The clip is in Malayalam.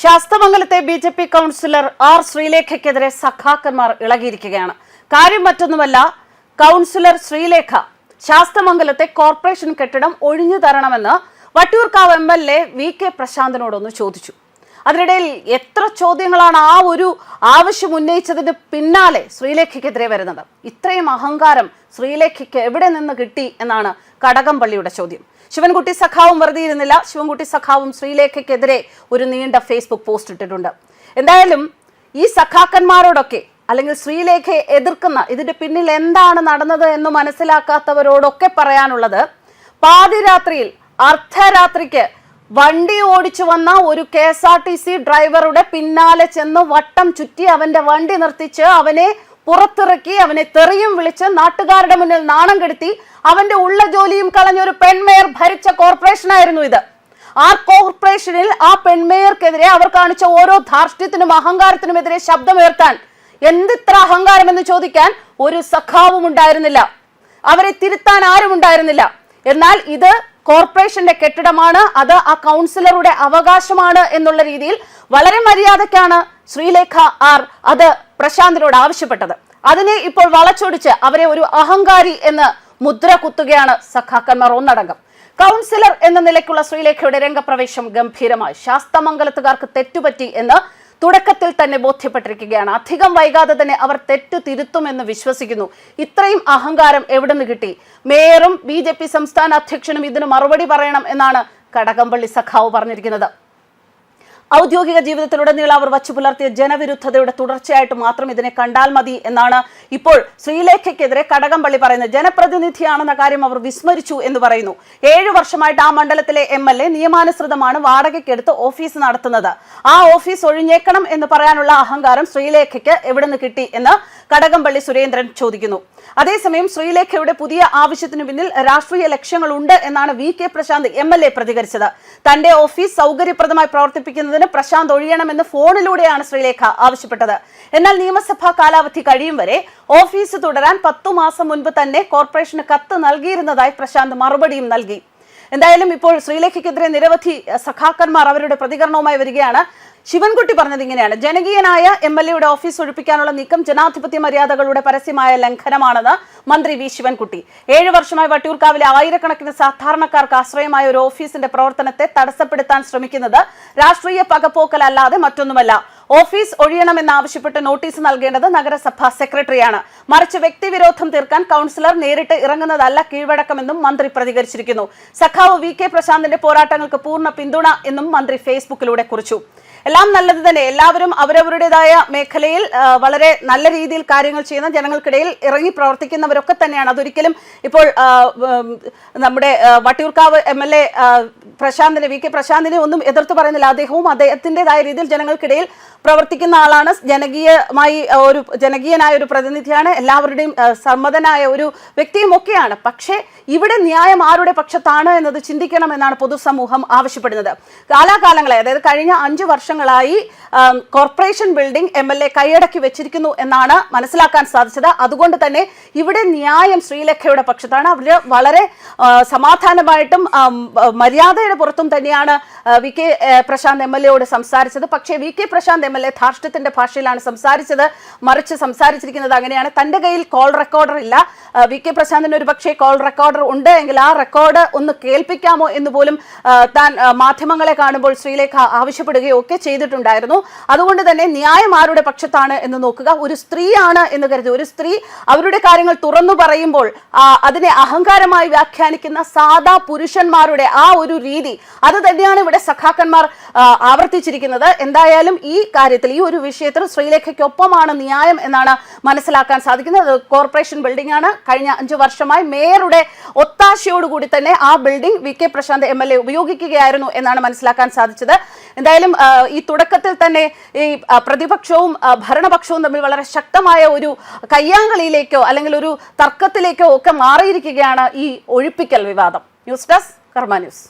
ശാസ്തമംഗലത്തെ ബി.ജെ.പി കൗൺസിലർ ആർ ശ്രീലേഖയ്ക്കെതിരെ സഖാക്കന്മാർ ഇളകിയിരിക്കുകയാണ്. കാര്യം മറ്റൊന്നുമല്ല, കൗൺസിലർ ശ്രീലേഖ ശാസ്തമംഗലത്തെ കോർപ്പറേഷൻ കെട്ടിടം ഒഴിഞ്ഞു തരണമെന്ന് വട്ടിയൂർക്കാവ് എം.എൽ.എ. വി.കെ. പ്രശാന്തിനോടൊന്ന് ചോദിച്ചു. അതിനിടയിൽ എത്ര ചോദ്യങ്ങളാണ് ആ ഒരു ആവശ്യം ഉന്നയിച്ചതിന് പിന്നാലെ ശ്രീലേഖയ്ക്കെതിരെ വരുന്നത്. ഇത്രയും അഹങ്കാരം ശ്രീലേഖയ്ക്ക് എവിടെ നിന്ന് കിട്ടി എന്നാണ് കടകംപള്ളിയുടെ ചോദ്യം. ശിവൻകുട്ടി സഖാവും വെറുതെ ഇരുന്നില്ല. ശിവൻകുട്ടി സഖാവും ശ്രീലേഖയ്ക്കെതിരെ ഒരു നീണ്ട ഫേസ്ബുക്ക് പോസ്റ്റ് ഇട്ടിട്ടുണ്ട്. എന്തായാലും ഈ സഖാക്കന്മാരോടൊക്കെ അല്ലെങ്കിൽ ശ്രീലേഖയെ എതിർക്കുന്ന ഇതിന്റെ പിന്നിൽ എന്താണ് നടന്നത് എന്ന് മനസ്സിലാക്കാത്തവരോടൊക്കെ പറയാനുള്ളത്, പാതിരാത്രിയിൽ അർദ്ധരാത്രിക്ക് വണ്ടി ഓടിച്ചു വന്ന ഒരു KSRTC ഡ്രൈവറുടെ പിന്നാലെ ചെന്ന് വട്ടം ചുറ്റി അവന്റെ വണ്ടി നിർത്തിച്ച് അവനെ പുറത്തിറക്കി അവനെ തെറിയും വിളിച്ച് നാട്ടുകാരുടെ മുന്നിൽ നാണം കെടുത്തി അവന്റെ ഉള്ള ജോലിയും കളഞ്ഞൊരു പെൺമേയർ ഭരിച്ച കോർപ്പറേഷനായിരുന്നു ഇത്. ആ കോർപ്പറേഷനിൽ ആ പെൺമേയർക്കെതിരെ അവർ കാണിച്ച ഓരോ ധാർഷ്ട്യത്തിനും അഹങ്കാരത്തിനുമെതിരെ ശബ്ദമുയർത്താൻ എന്തിത്ര അഹങ്കാരം എന്ന് ചോദിക്കാൻ ഒരു സഖാവും ഉണ്ടായിരുന്നില്ല. അവരെ തിരുത്താൻ ആരും ഉണ്ടായിരുന്നില്ല. എന്നാൽ ഇത് കോർപ്പറേഷന്റെ കെട്ടിടമാണ്, അത് ആ കൗൺസിലറുടെ അവകാശമാണ് എന്നുള്ള രീതിയിൽ വളരെ മര്യാദയ്ക്കാണ് ശ്രീലേഖ ആർ അത് പ്രശാന്തിനോട് ആവശ്യപ്പെട്ടത്. അതിനെ ഇപ്പോൾ വളച്ചൊടിച്ച് അവരെ ഒരു അഹങ്കാരി എന്ന് മുദ്ര കുത്തുകയാണ് സഖാക്കന്മാർ ഒന്നടങ്കം. കൗൺസിലർ എന്ന നിലയ്ക്കുള്ള ശ്രീലേഖയുടെ രംഗപ്രവേശം ഗംഭീരമായി. ശാസ്തമംഗലത്തുകാർക്ക് തെറ്റുപറ്റി എന്ന് തുടക്കത്തിൽ തന്നെ ബോധ്യപ്പെട്ടിരിക്കുകയാണ്. അധികം വൈകാതെ തന്നെ അവർ തെറ്റു തിരുത്തുമെന്ന് വിശ്വസിക്കുന്നു. ഇത്രയും അഹങ്കാരം എവിടെ നിന്ന് കിട്ടി? മേയറും ബി.ജെ.പി സംസ്ഥാന അധ്യക്ഷനും ഇതിന് മറുപടി പറയണം എന്നാണ് കടകംപള്ളി സഖാവ് പറഞ്ഞിരിക്കുന്നത്. ഔദ്യോഗിക ജീവിതത്തിലുടനീളം അവർ വച്ചു പുലർത്തിയ ജനവിരുദ്ധതയുടെ തുടർച്ചയായിട്ട് മാത്രം ഇതിനെ കണ്ടാൽ മതി എന്നാണ് ഇപ്പോൾ ശ്രീലേഖയ്ക്കെതിരെ കടകംപള്ളി പറയുന്നത്. ജനപ്രതിനിധിയാണെന്ന കാര്യം അവർ വിസ്മരിച്ചു എന്ന് പറയുന്നു. 7 വർഷമായിട്ട് ആ മണ്ഡലത്തിലെ എം.എൽ.എ. നിയമാനുസൃതമാണ് വാടകയ്ക്കെടുത്ത് ഓഫീസ് നടത്തുന്നത്. ആ ഓഫീസ് ഒഴിഞ്ഞേക്കണം എന്ന് പറയാനുള്ള അഹങ്കാരം ശ്രീലേഖയ്ക്ക് എവിടെ നിന്ന് കിട്ടി എന്ന് കടകംപള്ളി സുരേന്ദ്രൻ ചോദിക്കുന്നു. അതേസമയം ശ്രീലേഖയുടെ പുതിയ ആവശ്യത്തിന് പിന്നിൽ രാഷ്ട്രീയ ലക്ഷ്യങ്ങളുണ്ട് എന്നാണ് വി.കെ. പ്രശാന്ത് എം.എൽ.എ. പ്രതികരിച്ചത്. തന്റെ ഓഫീസ് സൗകര്യപ്രദമായി പ്രവർത്തിപ്പിക്കുന്നതിന് പ്രശാന്ത് ഒഴിയണമെന്ന് ഫോണിലൂടെയാണ് ശ്രീലേഖ ആവശ്യപ്പെട്ടത്. എന്നാൽ നിയമസഭാ കാലാവധി കഴിയും വരെ ഓഫീസ് തുടരാൻ 10 മാസം മുൻപ് തന്നെ കോർപ്പറേഷന് കത്ത് നൽകിയിരുന്നതായി പ്രശാന്ത് മറുപടിയും നൽകി. എന്തായാലും ഇപ്പോൾ ശ്രീലേഖയ്ക്കെതിരെ നിരവധി സഖാക്കന്മാർ അവരുടെ പ്രതികരണവുമായി വരികയാണ്. ശിവൻകുട്ടി പറഞ്ഞത് ഇങ്ങനെയാണ്: ജനകീയനായ എം.എൽ.എയുടെ ഓഫീസ് ഒഴിപ്പിക്കാനുള്ള നീക്കം ജനാധിപത്യ മര്യാദകളുടെ പരസ്യമായ ലംഘനമാണെന്ന് മന്ത്രി വി. ശിവൻകുട്ടി. 7 വർഷമായി വട്ടിയൂർക്കാവിലെ ആയിരക്കണക്കിന് സാധാരണക്കാർക്ക് ആശ്രയമായ ഒരു ഓഫീസിന്റെ പ്രവർത്തനത്തെ തടസ്സപ്പെടുത്താൻ ശ്രമിക്കുന്നത് രാഷ്ട്രീയ പകപോക്കലല്ലാതെ മറ്റൊന്നുമല്ല. ഓഫീസ് ഒഴിയണമെന്നാവശ്യപ്പെട്ട് നോട്ടീസ് നൽകേണ്ടത് നഗരസഭാ സെക്രട്ടറിയാണ്. മറിച്ച് വ്യക്തിവിരോധം തീർക്കാൻ കൗൺസിലർ നേരിട്ട് ഇറങ്ങുന്നതല്ല കീഴ്വഴക്കമെന്നും മന്ത്രി പ്രതികരിച്ചിരിക്കുന്നു. സഖാവ് വി.കെ. പ്രശാന്തിന്റെ പോരാട്ടങ്ങൾക്ക് പൂർണ്ണ പിന്തുണ എന്നും മന്ത്രി ഫേസ്ബുക്കിലൂടെ കുറിച്ചു. എല്ലാം നല്ലത് തന്നെ. എല്ലാവരും അവരവരുടേതായ മേഖലയിൽ വളരെ നല്ല രീതിയിൽ കാര്യങ്ങൾ ചെയ്യുന്ന, ജനങ്ങൾക്കിടയിൽ ഇറങ്ങി പ്രവർത്തിക്കുന്നവരൊക്കെ തന്നെയാണ്. അതൊരിക്കലും ഇപ്പോൾ നമ്മുടെ വട്ടിയൂർക്കാവ് എം.എൽ.എ. പ്രശാന്തിനെ, വി.കെ. പ്രശാന്തിനെ ഒന്നും എതിർത്ത് പറയുന്നില്ല. അദ്ദേഹവും അദ്ദേഹത്തിൻ്റെതായ രീതിയിൽ ജനങ്ങൾക്കിടയിൽ പ്രവർത്തിക്കുന്ന ആളാണ്. ജനകീയനായ ഒരു പ്രതിനിധിയാണ്. എല്ലാവരുടെയും സമ്മതനായ ഒരു വ്യക്തിയും ഒക്കെയാണ്. പക്ഷേ ഇവിടെ ന്യായം ആരുടെ പക്ഷത്താണ് എന്നത് ചിന്തിക്കണമെന്നാണ് പൊതുസമൂഹം ആവശ്യപ്പെടുന്നത്. കാലാകാലങ്ങളെ, അതായത് കഴിഞ്ഞ 5 വർഷങ്ങളായി കോർപ്പറേഷൻ ബിൽഡിംഗ് എം.എൽ.എ. കൈയടക്കി വെച്ചിരിക്കുന്നു എന്നാണ് മനസ്സിലാക്കാൻ സാധിച്ചത്. അതുകൊണ്ട് തന്നെ ഇവിടെ ന്യായം ശ്രീലേഖയുടെ പക്ഷത്താണ്. അവർ വളരെ സമാധാനമായിട്ടും മര്യാദയുടെ പുറത്തും തന്നെയാണ് വി.കെ. പ്രശാന്ത് എം.എൽ.എയോട് സംസാരിച്ചത്. പക്ഷേ വി.കെ. പ്രശാന്ത് എം.എൽ.എ. ധാർഷ്ട്യത്തിന്റെ ഭാഷയിലാണ് സംസാരിച്ചത്. മറിച്ച് സംസാരിച്ചിരിക്കുന്നത് അങ്ങനെയാണ്: തന്റെ കയ്യിൽ കോൾ റെക്കോർഡർ ഇല്ല. വി.കെ. പ്രശാന്തിന് ഒരു പക്ഷേ കോൾ റെക്കോർഡർ ഉണ്ട് എങ്കിൽ ആ റെക്കോർഡ് ഒന്ന് കേൾപ്പിക്കാമോ എന്ന് പോലും താൻ മാധ്യമങ്ങളെ കാണുമ്പോൾ ശ്രീലേഖ ആവശ്യപ്പെടുകയോ ഒക്കെ ചെയ്തിട്ടുണ്ടായിരുന്നു. അതുകൊണ്ട് തന്നെ ന്യായം ആരുടെ പക്ഷത്താണ് എന്ന് നോക്കുക. ഒരു സ്ത്രീയാണ് എന്ന് കരുതി ഒരു സ്ത്രീ അവരുടെ കാര്യങ്ങൾ തുറന്നു പറയുമ്പോൾ അതിനെ അഹങ്കാരമായി വ്യാഖ്യാനിക്കുന്ന സാധാ പുരുഷന്മാരുടെ ആ ഒരു രീതി, അത് തന്നെയാണ് ഇവിടെ സഖാക്കന്മാർ ആവർത്തിച്ചിരിക്കുന്നത്. എന്തായാലും ഈ കാര്യത്തിൽ, ഈ ഒരു വിഷയത്തിൽ ശ്രീലേഖയ്ക്കൊപ്പമാണ് ന്യായം എന്നാണ് മനസ്സിലാക്കാൻ സാധിക്കുന്നത്. കോർപ്പറേഷൻ ബിൽഡിംഗ് ആണ്. കഴിഞ്ഞ 5 വർഷമായി മേയറുടെ ഒത്താശയോടുകൂടി തന്നെ ആ ബിൽഡിംഗ് വി.കെ. പ്രശാന്ത് എം.എൽ.എ. ഉപയോഗിക്കുകയായിരുന്നു എന്നാണ് മനസ്സിലാക്കാൻ സാധിച്ചത്. എന്തായാലും ഈ തുടക്കത്തിൽ തന്നെ ഈ പ്രതിപക്ഷവും ഭരണപക്ഷവും തമ്മിൽ വളരെ ശക്തമായ ഒരു കയ്യാങ്കളിയിലേക്കോ അല്ലെങ്കിൽ ഒരു തർക്കത്തിലേക്കോ ഒക്കെ മാറിയിരിക്കുകയാണ് ഈ ഒഴിപ്പിക്കൽ വിവാദം. ന്യൂസ് ഡെസ്ക് കർമ്മ ന്യൂസ്.